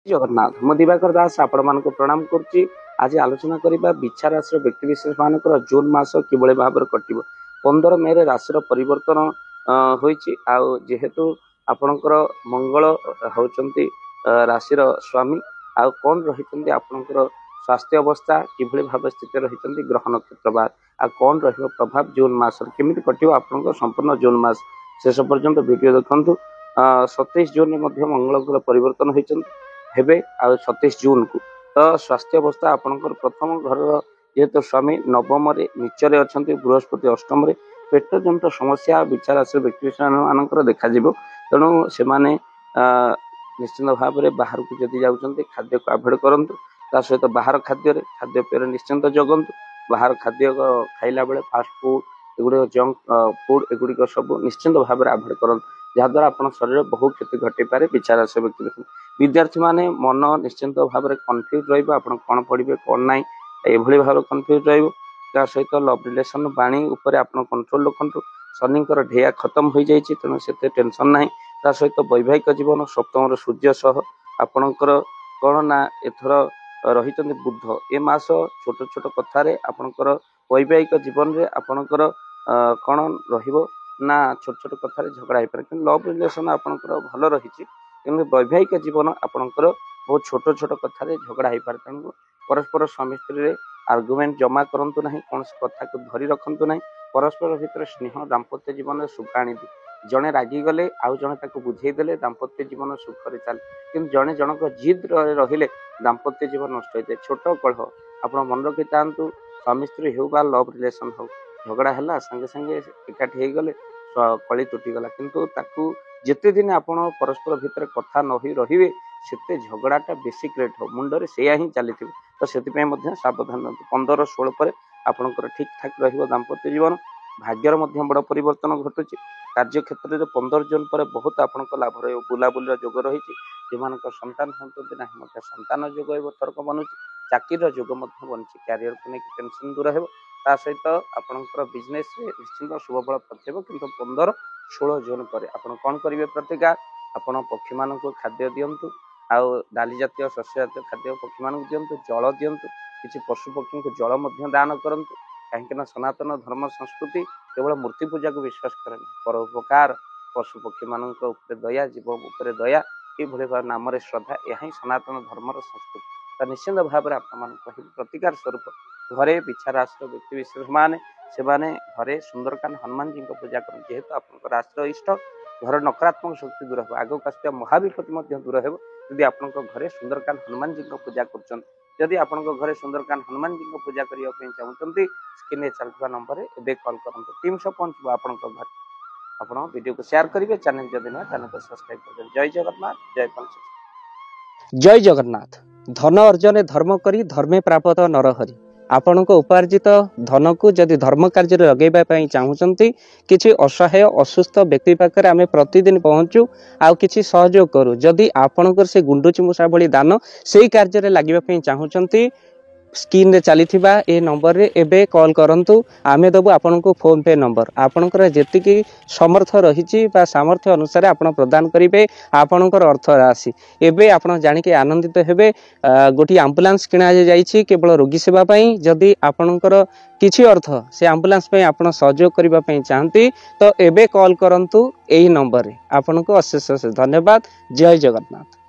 जगन्नाथ मु दिवाकर दास आपण मानक प्रणाम करुच्ची। आज आलोचना करबा बिच्छा राशि व्यक्ति विशेष मानकर जून मास किभଳି भाବରେ कटिबो। 15 मे रे राशि परिवर्तन होईची आ जेहेतु आपणकर मंगल होचंती राशि स्वामी आ कोन रहितंती आपणकर स्वास्थ्य अवस्था किभଳି भाव स्थिति रहितंती ग्रह नक्षत्र बाद आ कोन रहबो प्रभाव जून मास केमिति कटिबो आपणकर संपूर्ण जून मास शेष पर्यंत वीडियो देखंतु। 27 जून में मध्य मंगल ग्रह परिवर्तन होइचंती हेबे आ 27 जून को तो स्वास्थ्य अवस्था आपणकर प्रथम घर जेहेतु स्वामी नवम रे नीचरे अछंती बृहस्पति अष्टम रे पेट जंत समस्या विचार राशि व्यक्ति मानकर देखा जिवो। तेणु से माने निश्चित भाव में बाहर को जदि जाउचंती खाद्य को अवॉइड करंतु। ता सहित बाहर खाद्य पेय निश्चिंत जगंतु। बाहर खाद्य खाइला बेले फास्ट फूड एगुड़ी जंक फूड एगुड़ी सब निश्चिंत भाव में अवॉइड करंतु जहाद्वारा आप शरीर बहु क्षति घटी पारे। विचार राशि व्यक्ति विद्यार्थी माने मन निश्चिंत भाव में कन्फ्यूज रहिबो आपण कोन पढ़िबे कोन नाही एभली भाव कन्फ्यूज रहिबो। ता सहित लव रिलेशन बाणी ऊपर आपण कंट्रोल रखंतु। शनिकर ढेया खत्म हो जाइछि तेणु सेते टेंशन नाही। ता सहित वैवाहिक जीवन सप्तम सूर्य सह आपणकर कोन ना एथर रहितंती बुद्ध ए मास छोट छोट कथारे आपणकर वैवाहिक जीवन रे आपणकर कोन रहिबो ना छोट छोट कथारे झगड़ा हो पारे। लव रिलेशन आपणकर भल रही वैवाहिक जीवन आपणकर बहुत छोट छोट कथारे झगड़ा हो पारे। तेणु परस्पर स्वामी स्त्री आर्गुमेंट जमा करंतु नहीं कौन कथा को धरी रखंतु नहीं। परस्पर भितर स्नेह दाम्पत्य जीवन सुख आनी जड़े रागी गले आउ जड़े बुझेदेले दाम्पत्य जीवन सुखरे चले कि जड़े जनक जिद रहिले दाम्पत्य जीवन नष्ट होता है। छोट कलह आप मन रखी था स्वामी स्त्री हो लव रिलेशन हो झगड़ा है संगे संगे एकाठी हो गले कली तुटीगला किंतु ताकू जिते दिन आपण परस्पर भितर कथा नही रहिबे सेते झगड़ाटा बेसी क्रिएट हो मुंडरे सेया ही चली तो से सावधान 15-16 पर आपणकर ठीक ठाक रहिबो दाम्पत्य जीवन। भाग्यर बड़ परिवर्तन घटुची कार्य क्षेत्र में 15 जून पर बहुत आपंक लाभ रही बुलाबुल जोग रही संतान हंतु ना संतान जोग थरक बनूची चाकिर जोग बनी क्यारियर को लेकिन टेंशन दूर हो सहित आपंकर बिजनेस निश्चिंत शुभ फल पथेब कि 15-16 जून पर आपड़ कौन करेंगे प्रतिकार आपण पक्षी मान खाद्य दिंतु आउ डाली जातीय शस्य जातीय खाद्य पक्षी मान दिंतु जल दिंतु किसी पशु पक्षी को जल दान करूँ कहीं सनातन धर्म संस्कृति केवल मूर्ति पूजा को विश्वास करे परोपकार पशु पक्षी मान दया जीव उपर दया ये नाम श्रद्धा यह सनातन धर्म संस्कृति तो निश्चिंत भाव में आप प्रतिकार स्वरूप घरे बिच्छा राशि व्यक्ति विशेष माने से घरे सुंदरकांड हनुमान जी को पूजा करें जेहेतु आप राशि इष्ट घर नकारात्मक शक्ति दूर हो आगे आसुआ महाविपत्ति दूर हो यदि आप घरे सुंदरकांड हनुमान जी को पूजा कर जदि आप घरे सुंदरकांड हनुमान जी को पूजा करने चाहते स्क्रीन चलता नंबर एवं कॉल करूँ टीम सब पहुँचो आपण घर आप वीडियो को शेयर करेंगे चैनल जदि ना चैनल को सब्सक्राइब कर। जय जगन्नाथ जय पंच जय जगन्नाथ। धन अर्जन धर्म करी धर्मे प्राप्त नरहरि आपण उपार्जित धन को जदि धर्म कार्य लगे चाहूँगी किसी असहाय असुस्थ व्यक्ति पाखे आम प्रतिदिन पहुँचू आउ किसी सहयोग करूँ जदि आपणकर से गुंडुची मूषा भली दान से कार्य लगे चाहूँगी स्क्रीन रे चली ए नंबर रे एबे कॉल करंतु आमे दबु आपन को फोन पे नंबर आपनकर जेतिकी समर्थ रहिची बा सामर्थ्य अनुसार आपण प्रदान करिवे आपनकर अर्थ राशि एबे आपण जानि के आनंदित हेबे। गोटी एम्बुलेंस किना जाईची केवल रोगी सेवा पई जदि आपनकर किछि अर्थ से एम्बुलेंस पई आपण सहयोग करिबा पई चाहंती तो एबे कॉल करंतु एही नंबर रे आपन को अशेष धन्यवाद। जय जगन्नाथ।